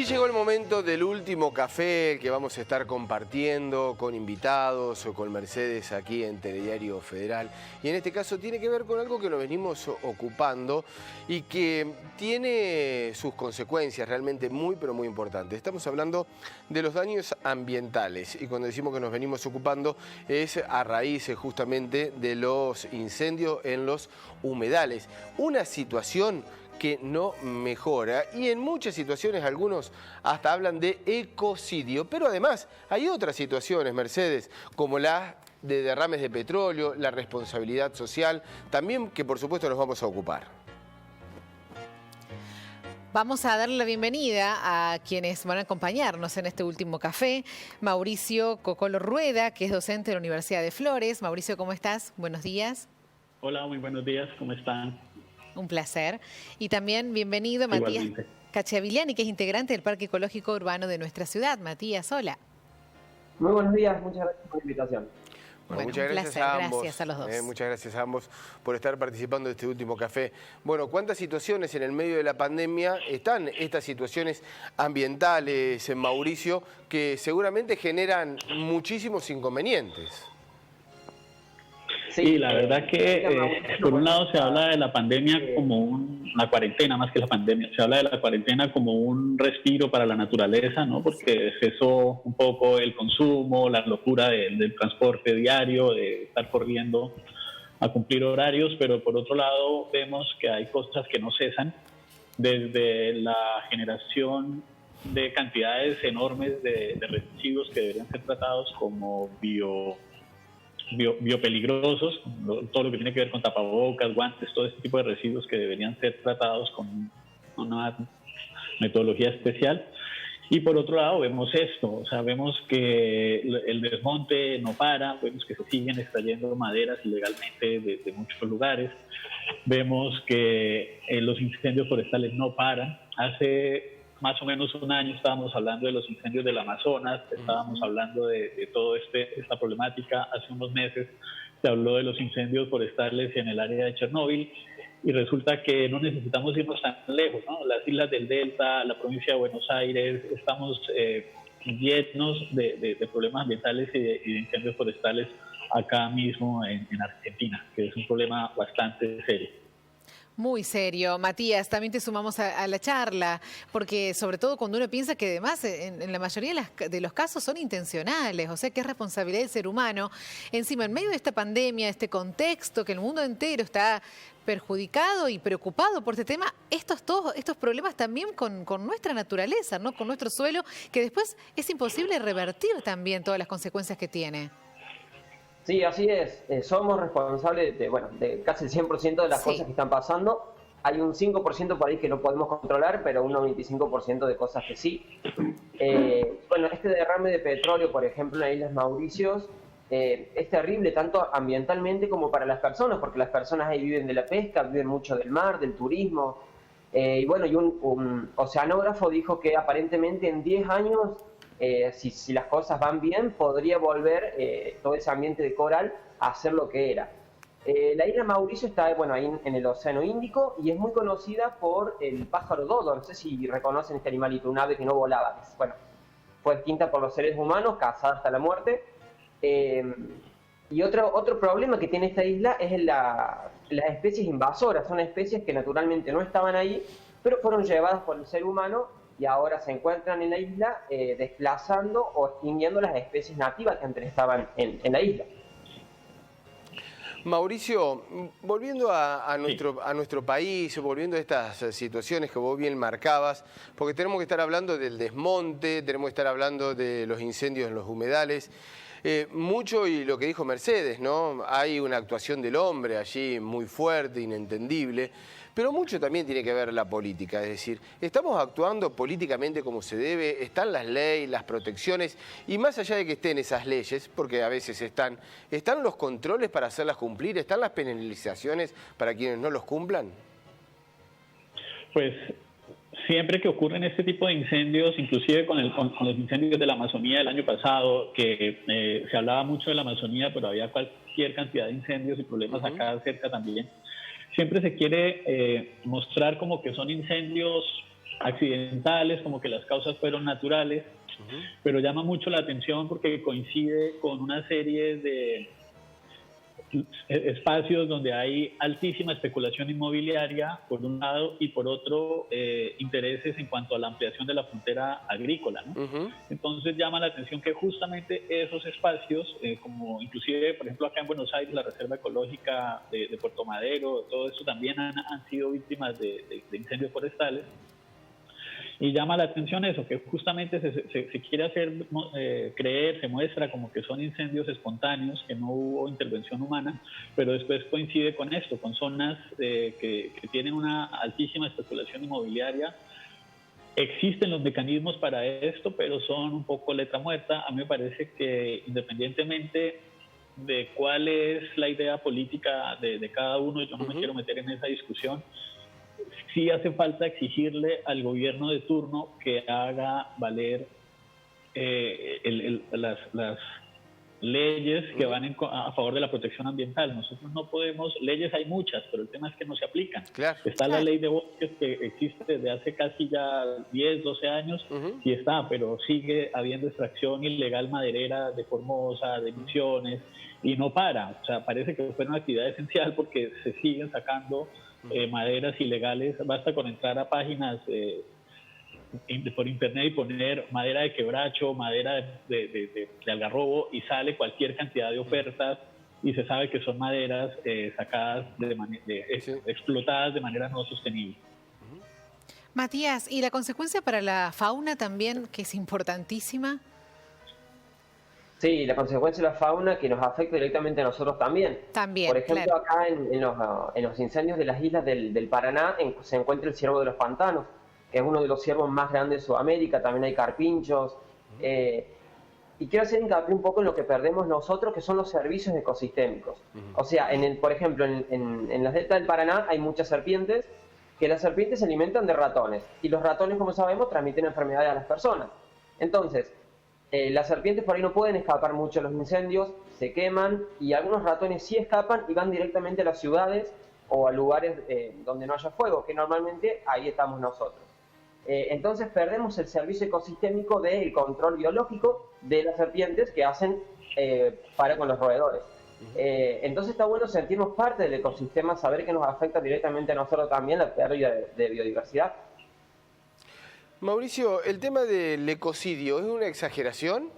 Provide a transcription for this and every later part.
llegó el momento del último café que vamos a estar compartiendo con invitados o con Mercedes aquí en Telediario Federal. Y en este caso tiene que ver con algo que nos venimos ocupando y que tiene sus consecuencias realmente muy, pero muy importantes. Estamos hablando de los daños ambientales y cuando decimos que nos venimos ocupando es a raíz justamente de los incendios en los humedales. Una situación que no mejora y en muchas situaciones algunos hasta hablan de ecocidio, pero además hay otras situaciones, Mercedes, como la de derrames de petróleo, la responsabilidad social, también que por supuesto nos vamos a ocupar. Vamos a darle la bienvenida a quienes van a acompañarnos en este último café. Mauricio Cocolo Rueda, que es docente de la Universidad de Flores. Mauricio, ¿cómo estás? Buenos días. Hola, muy buenos días, ¿cómo están? Un placer. Y también bienvenido Matías Cacciavilliani, que es integrante del Parque Ecológico Urbano de nuestra ciudad. Matías, hola. Muy buenos días, muchas gracias por la invitación. Bueno, muchas gracias a ambos. Gracias a los dos. Muchas gracias a ambos por estar participando de este último café. Bueno, ¿cuántas situaciones en el medio de la pandemia están estas situaciones ambientales, en Mauricio, que seguramente generan muchísimos inconvenientes? Sí, la verdad que por un lado se habla de la pandemia como una cuarentena más que la pandemia. Se habla de la cuarentena como un respiro para la naturaleza, ¿no? Porque cesó un poco el consumo, la locura del transporte diario, de estar corriendo a cumplir horarios, pero por otro lado vemos que hay cosas que no cesan, desde la generación de cantidades enormes de residuos que deberían ser tratados como biopeligrosos, todo lo que tiene que ver con tapabocas, guantes, todo este tipo de residuos que deberían ser tratados con una metodología especial. Y por otro lado vemos esto, o sea, vemos que el desmonte no para, vemos que se siguen extrayendo maderas ilegalmente de muchos lugares, vemos que los incendios forestales no paran. Hace más o menos un año estábamos hablando de los incendios del Amazonas, estábamos hablando de toda esta problemática. Hace unos meses se habló de los incendios forestales en el área de Chernóbil y resulta que no necesitamos irnos tan lejos, ¿no? Las islas del Delta, la provincia de Buenos Aires, estamos llenos de problemas ambientales y de incendios forestales acá mismo en Argentina, que es un problema bastante serio. Muy serio. Matías, también te sumamos a la charla, porque sobre todo cuando uno piensa que además en la mayoría de los casos son intencionales, o sea que es responsabilidad del ser humano. Encima, en medio de esta pandemia, este contexto que el mundo entero está perjudicado y preocupado por este tema, estos problemas también con nuestra naturaleza, ¿no? Con nuestro suelo, que después es imposible revertir también todas las consecuencias que tiene. Sí, así es. Somos responsables de casi el 100% de las cosas que están pasando. Hay un 5% por ahí que no podemos controlar, pero un 95% de cosas que sí. Bueno, este derrame de petróleo, por ejemplo, en las Islas Mauricios, es terrible tanto ambientalmente como para las personas, porque las personas ahí viven de la pesca, viven mucho del mar, del turismo. Y bueno, y un oceanógrafo dijo que aparentemente en 10 años... si las cosas van bien, podría volver todo ese ambiente de coral a ser lo que era. La isla Mauricio está ahí en el Océano Índico y es muy conocida por el pájaro dodo. No sé si reconocen este animalito, un ave que no volaba. Bueno, fue extinta por los seres humanos, cazada hasta la muerte. Y otro problema que tiene esta isla es las especies invasoras. Son especies que naturalmente no estaban ahí, pero fueron llevadas por el ser humano y ahora se encuentran en la isla desplazando o extinguiendo las especies nativas que antes estaban en la isla. Mauricio, volviendo a nuestro país, volviendo a estas situaciones que vos bien marcabas, porque tenemos que estar hablando del desmonte, tenemos que estar hablando de los incendios en los humedales, mucho y lo que dijo Mercedes, ¿no? Hay una actuación del hombre allí muy fuerte, inentendible, pero mucho también tiene que ver la política, es decir, estamos actuando políticamente como se debe, están las leyes, las protecciones, y más allá de que estén esas leyes, porque a veces están los controles para hacerlas cumplir, están las penalizaciones para quienes no los cumplan. Pues siempre que ocurren este tipo de incendios, inclusive con los incendios de la Amazonía del año pasado, que se hablaba mucho de la Amazonía, pero había cualquier cantidad de incendios y problemas acá cerca también, siempre se quiere mostrar como que son incendios accidentales, como que las causas fueron naturales, pero llama mucho la atención porque coincide con una serie de espacios donde hay altísima especulación inmobiliaria, por un lado, y por otro, intereses en cuanto a la ampliación de la frontera agrícola, ¿no? Entonces llama la atención que justamente esos espacios, como inclusive, por ejemplo, acá en Buenos Aires, la Reserva Ecológica de Puerto Madero, todo eso también han sido víctimas de incendios forestales. Y llama la atención eso, que justamente se quiere hacer creer, se muestra como que son incendios espontáneos, que no hubo intervención humana, pero después coincide con esto, con zonas que tienen una altísima especulación inmobiliaria. Existen los mecanismos para esto, pero son un poco letra muerta. A mí me parece que independientemente de cuál es la idea política de cada uno, yo no me quiero meter en esa discusión, sí hace falta exigirle al gobierno de turno que haga valer las leyes que van a favor de la protección ambiental. Nosotros no podemos, leyes hay muchas, pero el tema es que no se aplican. Claro. Está la ley de bosques que existe desde hace casi ya 10, 12 años y está, pero sigue habiendo extracción ilegal maderera de Formosa, de Misiones, y no para. O sea, parece que fue una actividad esencial porque se siguen sacando maderas ilegales. Basta con entrar a páginas por internet y poner madera de quebracho, madera de algarrobo, y sale cualquier cantidad de ofertas y se sabe que son maderas sacadas explotadas de manera no sostenible. Matías, ¿y la consecuencia para la fauna también, que es importantísima? Sí, la consecuencia de la fauna que nos afecta directamente a nosotros también. También, por ejemplo, claro. acá en los incendios de las islas del Paraná se encuentra el ciervo de los pantanos, que es uno de los ciervos más grandes de Sudamérica. También hay carpinchos. Y quiero hacer hincapié un poco en lo que perdemos nosotros, que son los servicios ecosistémicos. O sea, por ejemplo, en las deltas del Paraná hay muchas serpientes, que las serpientes se alimentan de ratones. Y los ratones, como sabemos, transmiten enfermedades a las personas. Entonces, las serpientes por ahí no pueden escapar mucho de los incendios, se queman, y algunos ratones sí escapan y van directamente a las ciudades o a lugares donde no haya fuego, que normalmente ahí estamos nosotros. Entonces perdemos el servicio ecosistémico del control biológico de las serpientes que hacen para con los roedores. Entonces está bueno sentirnos parte del ecosistema, saber que nos afecta directamente a nosotros también la pérdida de biodiversidad. Mauricio, el tema del ecocidio, ¿es una exageración?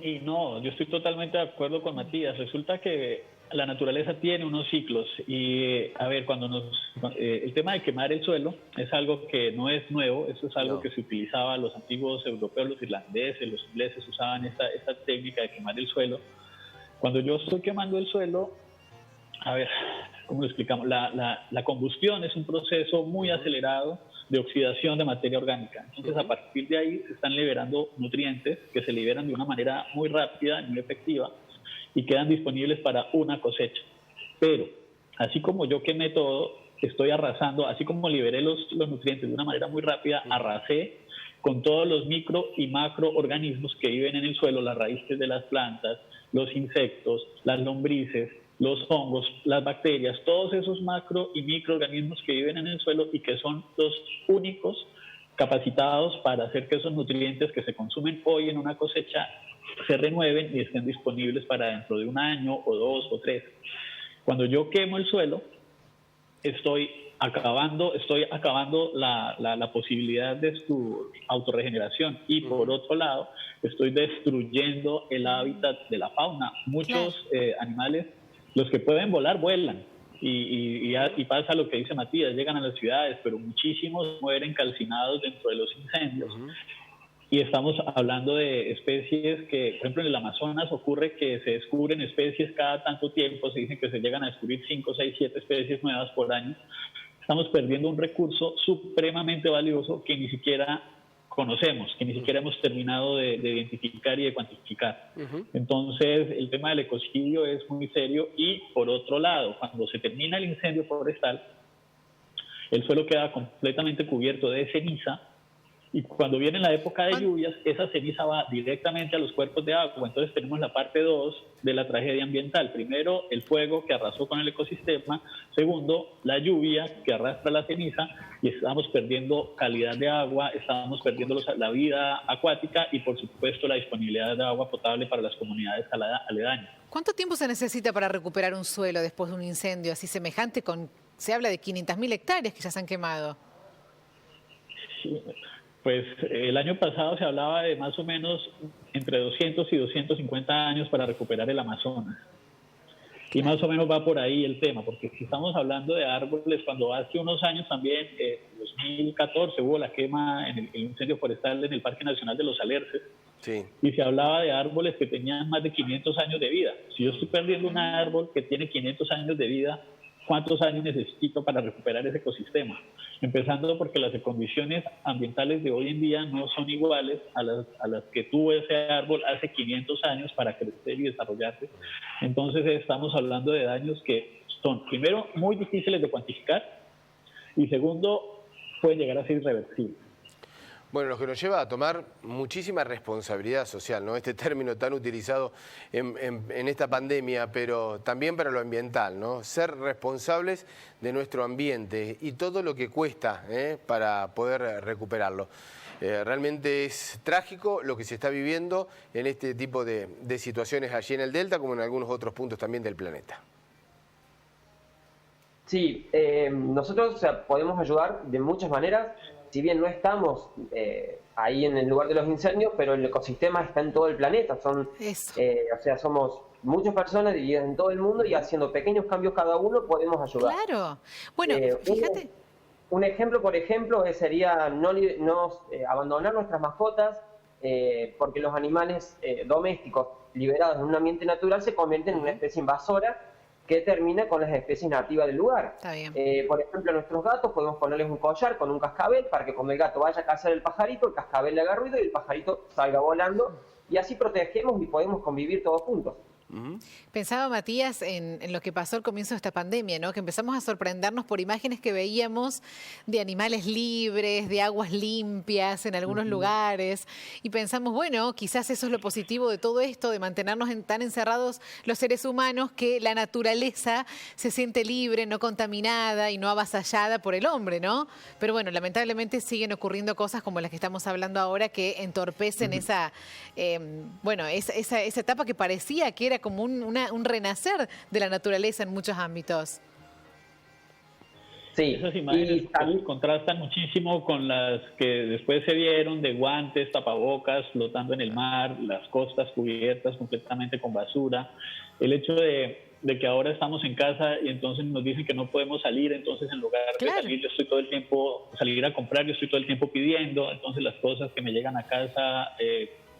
Y no, yo estoy totalmente de acuerdo con Matías. Resulta que la naturaleza tiene unos ciclos y, a ver, el tema de quemar el suelo es algo que no es nuevo. Eso es algo que se utilizaba, los antiguos europeos, los irlandeses, los ingleses usaban esta técnica de quemar el suelo. Cuando yo estoy quemando el suelo, a ver, ¿cómo lo explicamos? La combustión es un proceso muy acelerado de oxidación de materia orgánica. Entonces, a partir de ahí se están liberando nutrientes que se liberan de una manera muy rápida, muy efectiva, y quedan disponibles para una cosecha. Pero, así como yo quemé todo, estoy arrasando, así como liberé los nutrientes de una manera muy rápida, arrasé con todos los micro y macroorganismos que viven en el suelo, las raíces de las plantas, los insectos, las lombrices, los hongos, las bacterias, todos esos macro y microorganismos que viven en el suelo y que son los únicos capacitados para hacer que esos nutrientes que se consumen hoy en una cosecha se renueven y estén disponibles para dentro de un año o 2 o 3. Cuando yo quemo el suelo, estoy acabando la posibilidad de su autorregeneración, y por otro lado estoy destruyendo el hábitat de la fauna. Muchos animales, los que pueden volar, vuelan, y pasa lo que dice Matías, llegan a las ciudades, pero muchísimos mueren calcinados dentro de los incendios. Y estamos hablando de especies que, por ejemplo, en el Amazonas ocurre que se descubren especies cada tanto tiempo, se dicen que se llegan a descubrir 5, 6, 7 especies nuevas por año. Estamos perdiendo un recurso supremamente valioso que ni siquiera conocemos, que ni siquiera hemos terminado de identificar y de cuantificar. Entonces, el tema del ecocidio es muy serio. Y, por otro lado, cuando se termina el incendio forestal, el suelo queda completamente cubierto de ceniza, Y cuando viene la época de lluvias, esa ceniza va directamente a los cuerpos de agua. Entonces tenemos la parte 2 de la tragedia ambiental. Primero, el fuego que arrasó con el ecosistema. Segundo, la lluvia que arrastra la ceniza y estamos perdiendo calidad de agua, estamos perdiendo la vida acuática y, por supuesto, la disponibilidad de agua potable para las comunidades aledañas. ¿Cuánto tiempo se necesita para recuperar un suelo después de un incendio así semejante? Se habla de 500.000 hectáreas que ya se han quemado. Sí. Pues el año pasado se hablaba de más o menos entre 200 y 250 años para recuperar el Amazonas. Y más o menos va por ahí el tema, porque si estamos hablando de árboles, cuando hace unos años también, en 2014, hubo la quema en el incendio forestal en el Parque Nacional de los Alerces, sí, y se hablaba de árboles que tenían más de 500 años de vida. Si yo estoy perdiendo un árbol que tiene 500 años de vida, ¿cuántos años necesito para recuperar ese ecosistema? Empezando porque las condiciones ambientales de hoy en día no son iguales a las que tuvo ese árbol hace 500 años para crecer y desarrollarse. Entonces estamos hablando de daños que son, primero, muy difíciles de cuantificar y segundo, pueden llegar a ser irreversibles. Bueno, lo que nos lleva a tomar muchísima responsabilidad social, ¿no? Este término tan utilizado en esta pandemia, pero también para lo ambiental, ¿no? Ser responsables de nuestro ambiente y todo lo que cuesta para poder recuperarlo. Realmente es trágico lo que se está viviendo en este tipo de situaciones allí en el Delta, como en algunos otros puntos también del planeta. Sí, nosotros podemos ayudar de muchas maneras. Si bien no estamos ahí en el lugar de los incendios, pero el ecosistema está en todo el planeta. Somos muchas personas divididas en todo el mundo y haciendo pequeños cambios cada uno podemos ayudar. Claro. Bueno, fíjate. Un ejemplo, por ejemplo, sería no abandonar nuestras mascotas, porque los animales domésticos liberados en un ambiente natural se convierten en una especie invasora que termina con las especies nativas del lugar. Está bien. Por ejemplo, a nuestros gatos podemos ponerles un collar con un cascabel para que cuando el gato vaya a cazar el pajarito, el cascabel le haga ruido y el pajarito salga volando, y así protegemos y podemos convivir todos juntos. Pensaba, Matías, en lo que pasó al comienzo de esta pandemia, ¿no? Que empezamos a sorprendernos por imágenes que veíamos de animales libres, de aguas limpias en algunos lugares, y pensamos, bueno, quizás eso es lo positivo de todo esto, de mantenernos tan encerrados los seres humanos, que la naturaleza se siente libre, no contaminada y no avasallada por el hombre, ¿no? Pero bueno, lamentablemente siguen ocurriendo cosas como las que estamos hablando ahora que entorpecen esa etapa que parecía que era como un renacer de la naturaleza en muchos ámbitos. Sí, esas imágenes contrastan muchísimo con las que después se vieron de guantes, tapabocas, flotando en el mar, las costas cubiertas completamente con basura. El hecho de que ahora estamos en casa y entonces nos dicen que no podemos salir, entonces en lugar de salir yo estoy todo el tiempo, salir a comprar, yo estoy todo el tiempo pidiendo, entonces las cosas que me llegan a casa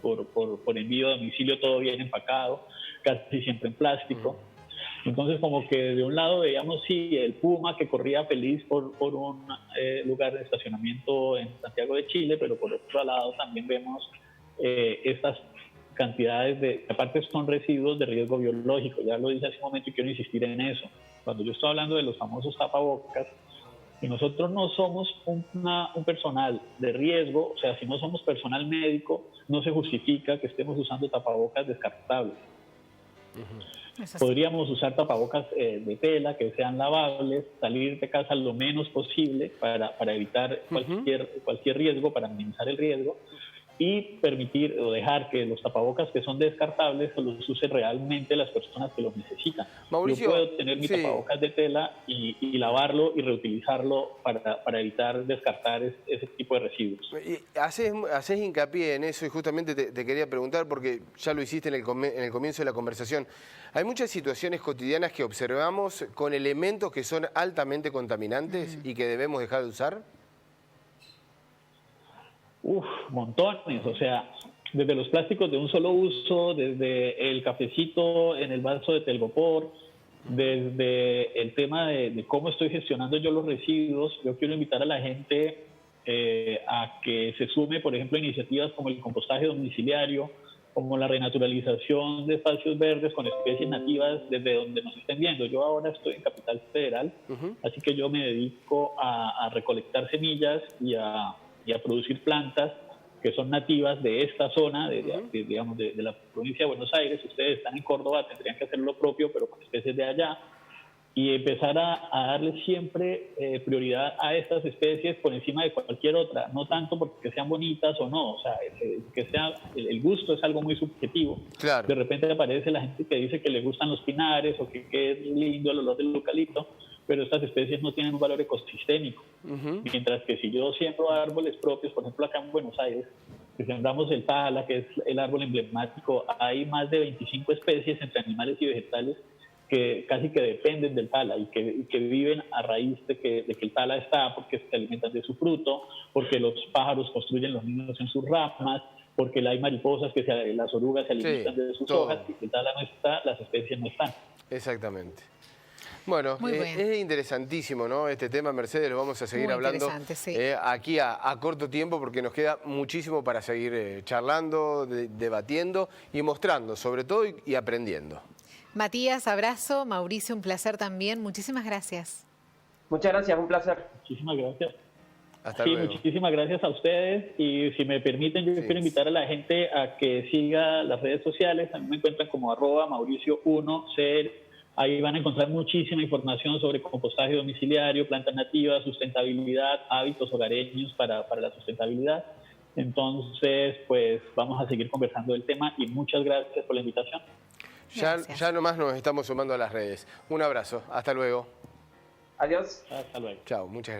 por envío a domicilio todo bien empacado, casi siempre en plástico. Entonces como que de un lado veíamos el puma que corría feliz por un lugar de estacionamiento en Santiago de Chile, pero por otro lado también vemos estas cantidades que aparte son residuos de riesgo biológico. Ya lo dije hace un momento y quiero insistir en eso. Cuando yo estoy hablando de los famosos tapabocas, si nosotros no somos un personal de riesgo, o sea, si no somos personal médico, no se justifica que estemos usando tapabocas descartables. Podríamos usar tapabocas de tela que sean lavables, salir de casa lo menos posible para evitar cualquier riesgo, para minimizar el riesgo, y permitir o dejar que los tapabocas que son descartables los usen realmente las personas que los necesitan. Mauricio, yo puedo tener mi tapabocas de tela y lavarlo y reutilizarlo para evitar descartar ese tipo de residuos. Y haces hincapié en eso y justamente te quería preguntar, porque ya lo hiciste en el comienzo de la conversación. Hay muchas situaciones cotidianas que observamos con elementos que son altamente contaminantes y que debemos dejar de usar. Montones, o sea, desde los plásticos de un solo uso, desde el cafecito en el vaso de telgopor, desde el tema de cómo estoy gestionando yo los residuos. Yo quiero invitar a la gente a que se sume, por ejemplo, a iniciativas como el compostaje domiciliario, como la renaturalización de espacios verdes con especies nativas desde donde nos estén viendo. Yo ahora estoy en Capital Federal, así que yo me dedico a recolectar semillas y a y a producir plantas que son nativas de esta zona, digamos, de la provincia de Buenos Aires. Ustedes están en Córdoba, tendrían que hacer lo propio, pero con especies de allá, y empezar a darle siempre prioridad a estas especies por encima de cualquier otra, no tanto porque sean bonitas o no, o sea, que sea, el gusto es algo muy subjetivo. Claro. De repente aparece la gente que dice que le gustan los pinares o que es lindo el olor del eucalipto, pero estas especies no tienen un valor ecosistémico. Mientras que si yo siembro árboles propios, por ejemplo acá en Buenos Aires, que sembramos el tala, que es el árbol emblemático, hay más de 25 especies entre animales y vegetales que casi que dependen del tala y que viven a raíz de que el tala está, porque se alimentan de su fruto, porque los pájaros construyen los nidos en sus ramas, porque hay mariposas las orugas se alimentan de sus hojas, y si el tala no está, las especies no están. Exactamente. Bueno, es interesantísimo, ¿no? Este tema, Mercedes, lo vamos a seguir hablando aquí a corto tiempo, porque nos queda muchísimo para seguir charlando, debatiendo y mostrando, sobre todo, y aprendiendo. Matías, abrazo. Mauricio, un placer también. Muchísimas gracias. Muchas gracias, un placer. Muchísimas gracias. Hasta luego. Muchísimas gracias a ustedes, y si me permiten, yo quiero invitar a la gente a que siga las redes sociales. A mí me encuentran como @Mauricio1CR. Ahí van a encontrar muchísima información sobre compostaje domiciliario, plantas nativas, sustentabilidad, hábitos hogareños para la sustentabilidad. Entonces, pues vamos a seguir conversando del tema, y muchas gracias por la invitación. Ya nomás nos estamos sumando a las redes. Un abrazo. Hasta luego. Adiós. Hasta luego. Chao. Muchas gracias.